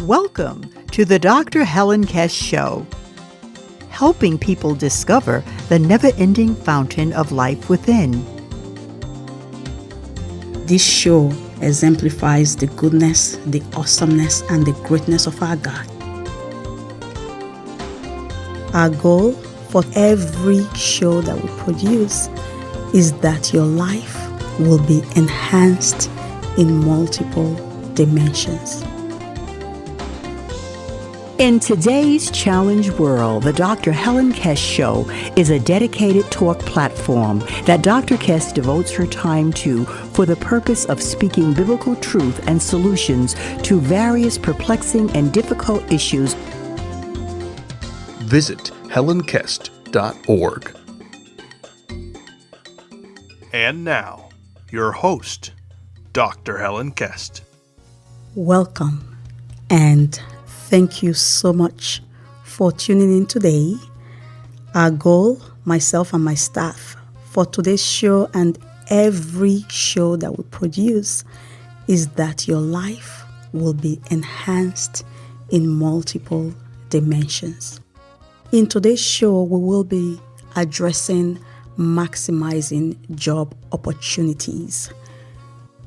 Welcome to the Dr. Helen Kest Show, helping people discover the never-ending fountain of life within. This show exemplifies the goodness, the awesomeness, and the greatness of our God. Our goal for every show that we produce is that your life will be enhanced in multiple dimensions. In today's challenge world, the Dr. Helen Kest Show is a dedicated talk platform that Dr. Kest devotes her time to for the purpose of speaking biblical truth and solutions to various perplexing and difficult issues. Visit helenkest.org. And now, your host, Dr. Helen Kest. Welcome, and thank you so much for tuning in today. Our goal, myself and my staff, for today's show and every show that we produce is that your life will be enhanced in multiple dimensions. In today's show, we will be addressing maximizing job opportunities.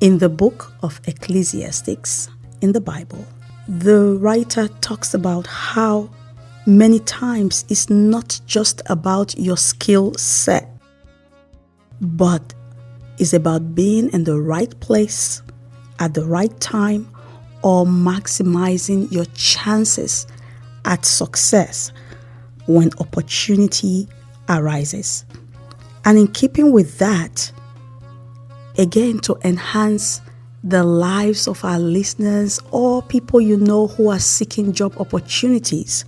In the book of Ecclesiastes in the Bible, the writer talks about how many times it's not just about your skill set, but it's about being in the right place at the right time or maximizing your chances at success when opportunity arises. And in keeping with that, again, to enhance the lives of our listeners or people you know who are seeking job opportunities,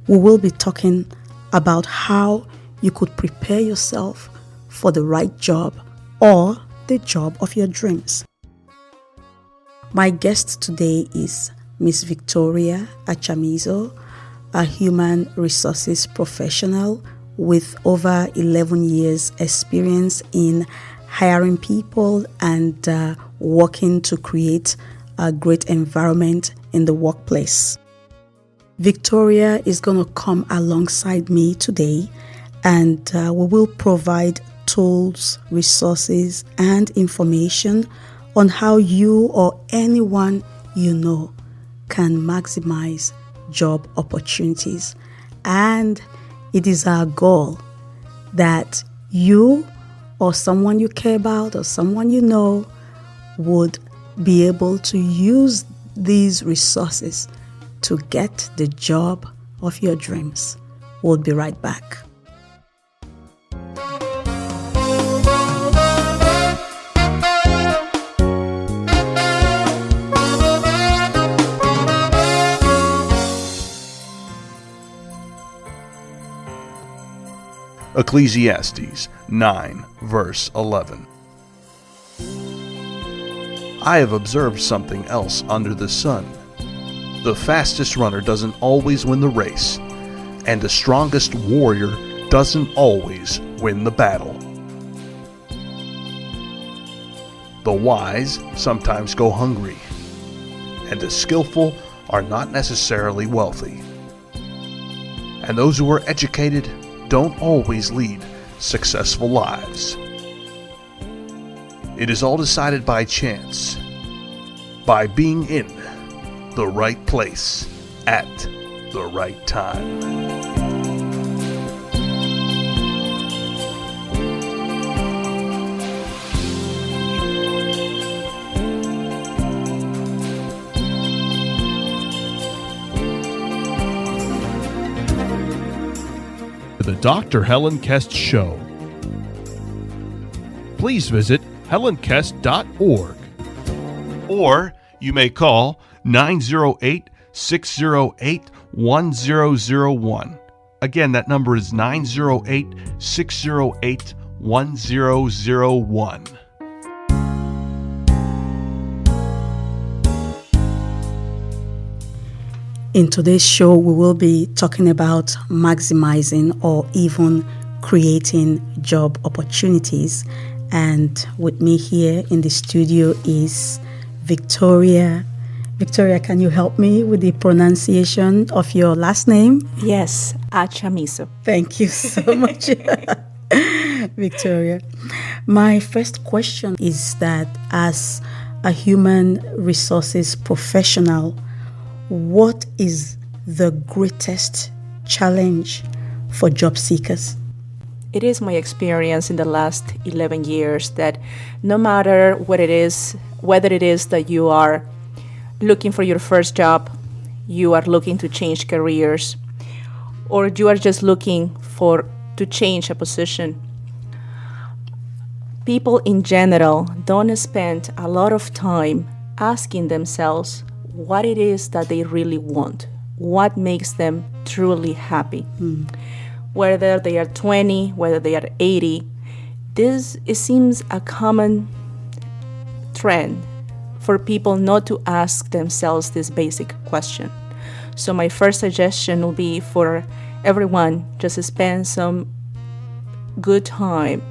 we will be talking about how you could prepare yourself for the right job or the job of your dreams. My guest today is Miss Victoria Achamizo, a human resources professional with over 11 years experience in hiring people and working to create a great environment in the workplace. Victoria is going to come alongside me today, and we will provide tools, resources, and information on how you or anyone you know can maximize job opportunities. And it is our goal that you or someone you care about or someone you know would be able to use these resources to get the job of your dreams. We'll be right back. Ecclesiastes 9, verse 11. I have observed something else under the sun. The fastest runner doesn't always win the race, and the strongest warrior doesn't always win the battle. The wise sometimes go hungry, and the skillful are not necessarily wealthy. And those who are educated don't always lead successful lives. It is all decided by chance, by being in the right place at the right time. The Dr. Helen Kest Show. Please visit helenkest.org, or you may call 908-608-1001. Again, that number is 908-608-1001. In today's show, we will be talking about maximizing or even creating job opportunities. And with me here in the studio is Victoria Victoria, can you help me with the pronunciation of your last name? Yes, Achamizo. Thank you so much, Victoria. My first question is that as a human resources professional, what is the greatest challenge for job seekers? It is my experience in the last 11 years that no matter what it is, whether it is that you are looking for your first job, you are looking to change careers, or you are just looking to change a position, people in general don't spend a lot of time asking themselves what it is that they really want, what makes them truly happy. Whether they are 20, whether they are 80, it seems a common trend for people not to ask themselves this basic question. So my first suggestion will be for everyone just to spend some good time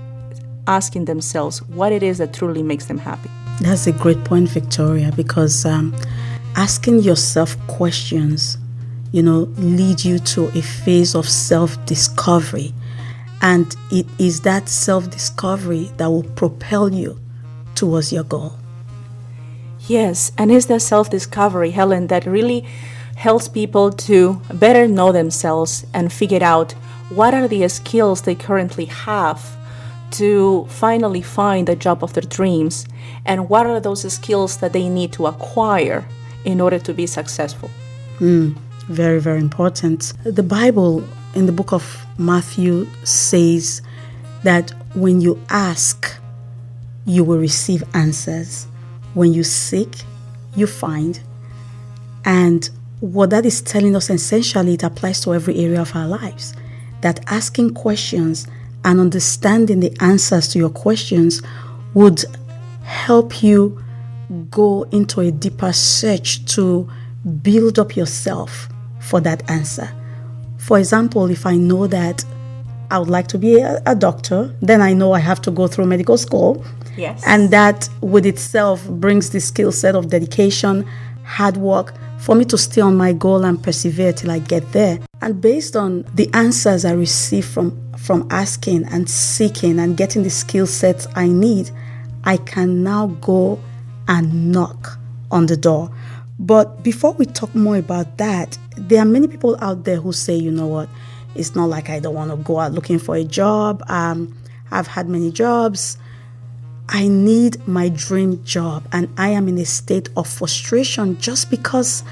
asking themselves what it is that truly makes them happy. That's a great point, Victoria, because asking yourself questions, lead you to a phase of self-discovery. And it is that self-discovery that will propel you towards your goal. Yes, and it's that self-discovery, Helen, that really helps people to better know themselves and figure out what are the skills they currently have to finally find the job of their dreams, and what are those skills that they need to acquire in order to be successful. Very, very important. The Bible in the book of Matthew says that when you ask, you will receive answers. When you seek, you find. And what that is telling us, essentially, it applies to every area of our lives. That asking questions and understanding the answers to your questions would help you go into a deeper search to build up yourself for that answer. For example, if I know that I would like to be a doctor, then I know I have to go through medical school. Yes. And that with itself brings the skill set of dedication, hard work, for me to stay on my goal and persevere till I get there. And based on the answers I receive from asking and seeking and getting the skill sets I need, I can now go and knock on the door. But before we talk more about that, there are many people out there who say, you know what, it's not like I don't want to go out looking for a job. I've had many jobs. I need my dream job, and I am in a state of frustration just because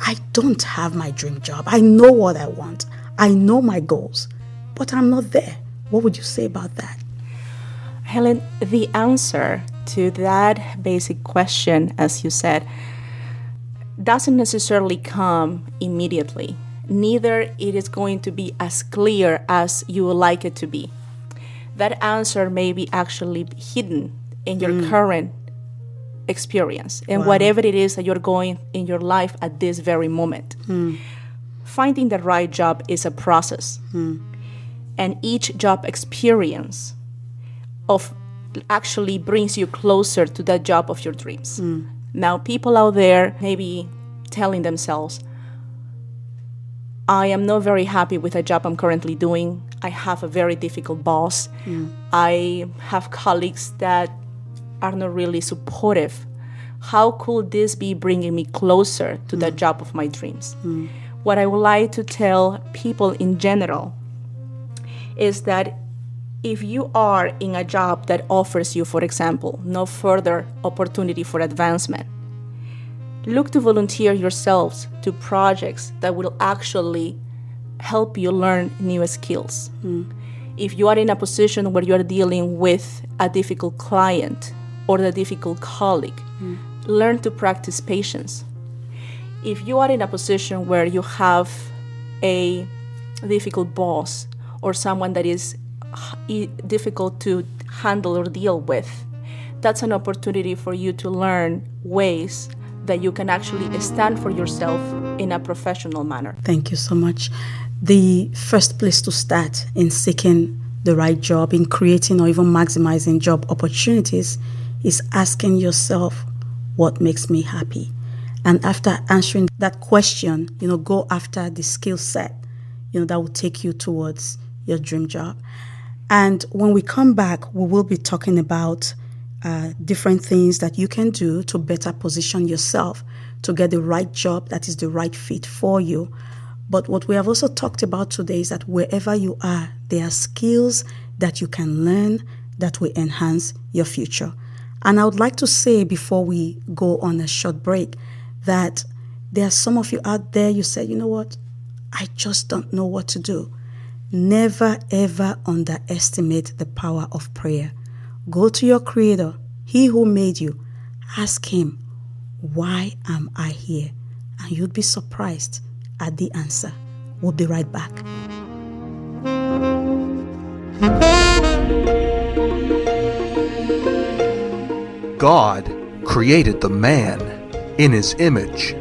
I don't have my dream job. I know what I want. I know my goals, but I'm not there. What would you say about that? Helen, the answer to that basic question, as you said, doesn't necessarily come immediately. Neither it is going to be as clear as you would like it to be. That answer may be actually hidden in your current experience and whatever it is that you're going in your life at this very moment. Finding the right job is a process. And each job experience actually brings you closer to that job of your dreams. Now, people out there may be telling themselves, I am not very happy with the job I'm currently doing. I have a very difficult boss. I have colleagues that are not really supportive. How could this be bringing me closer to the job of my dreams? What I would like to tell people in general is that if you are in a job that offers you, for example, no further opportunity for advancement, look to volunteer yourselves to projects that will actually help you learn new skills. If you are in a position where you are dealing with a difficult client or a difficult colleague, learn to practice patience. If you are in a position where you have a difficult boss or someone that is difficult to handle or deal with, that's an opportunity for you to learn ways that you can actually stand for yourself in a professional manner. Thank you so much. The first place to start in seeking the right job, in creating or even maximizing job opportunities, is asking yourself, what makes me happy? And after answering that question, go after the skill set, that will take you towards your dream job. And when we come back, we will be talking about different things that you can do to better position yourself to get the right job that is the right fit for you. But what we have also talked about today is that wherever you are, there are skills that you can learn that will enhance your future. And I would like to say before we go on a short break that there are some of you out there, you say, you know what, I just don't know what to do. Never, ever underestimate the power of prayer. Go to your Creator, He who made you. Ask Him, why am I here? And you'd be surprised at the answer. We'll be right back. God created the man in His image.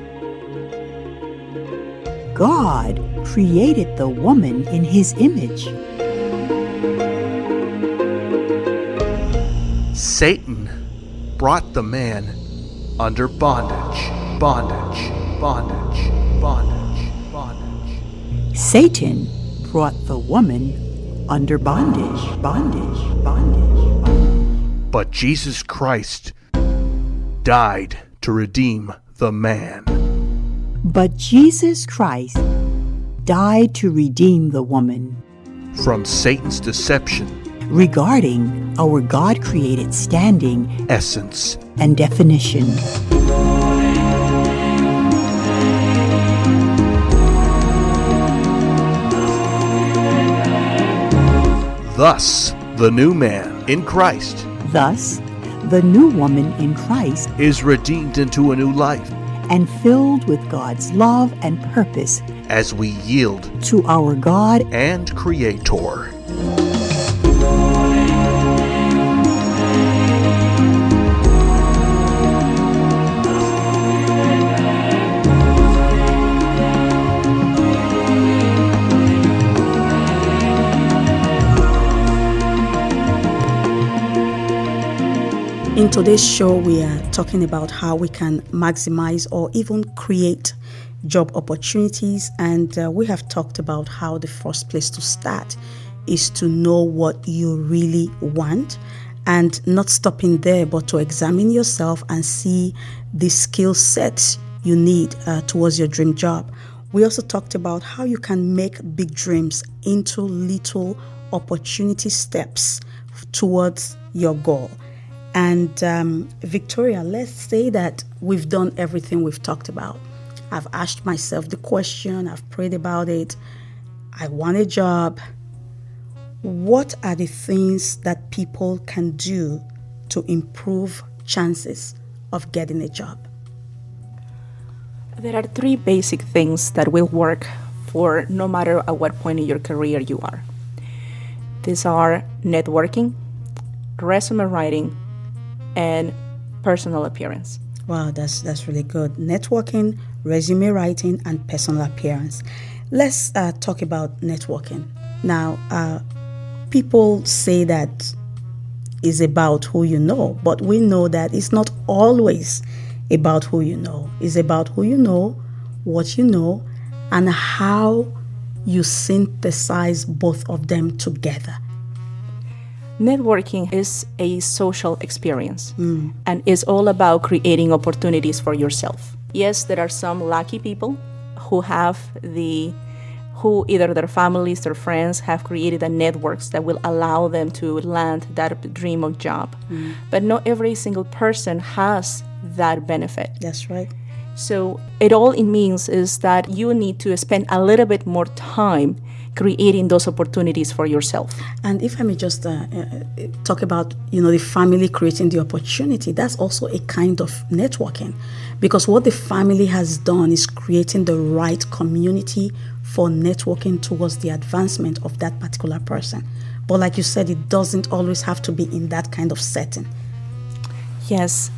God created the woman in His image. Satan brought the man under bondage, bondage, bondage, bondage, bondage. Satan brought the woman under bondage, bondage, bondage, bondage. But Jesus Christ died to redeem the man. But Jesus Christ died to redeem the woman From Satan's deception, regarding our God-created standing essence, and definition. thus the new man in Christ Thus, the new woman in Christ is redeemed into a new life and filled with God's love and purpose as we yield to our God. and Creator. In today's show, we are talking about how we can maximize or even create job opportunities. And we have talked about how the first place to start is to know what you really want, and not stopping there, but to examine yourself and see the skill sets you need towards your dream job. We also talked about how you can make big dreams into little opportunity steps towards your goal. And Victoria, let's say that we've done everything we've talked about. I've asked myself the question, I've prayed about it, I want a job. What are the things that people can do to improve chances of getting a job? There are three basic things that will work for no matter at what point in your career you are. These are networking, resume writing, and personal appearance. Wow, that's really good. Networking, resume writing, and personal appearance. Let's talk about networking. Now, people say that is about who you know, but we know that it's not always about who you know. It's about who you know, what you know, and how you synthesize both of them together. Networking is a social experience and is all about creating opportunities for yourself. Yes, there are some lucky people who either their families or friends have created a networks that will allow them to land that dream of job. But not every single person has that benefit. That's right. So all it means is that you need to spend a little bit more time creating those opportunities for yourself. And if I may just talk about, the family creating the opportunity, that's also a kind of networking, because what the family has done is creating the right community for networking towards the advancement of that particular person. But like you said, it doesn't always have to be in that kind of setting. Yes,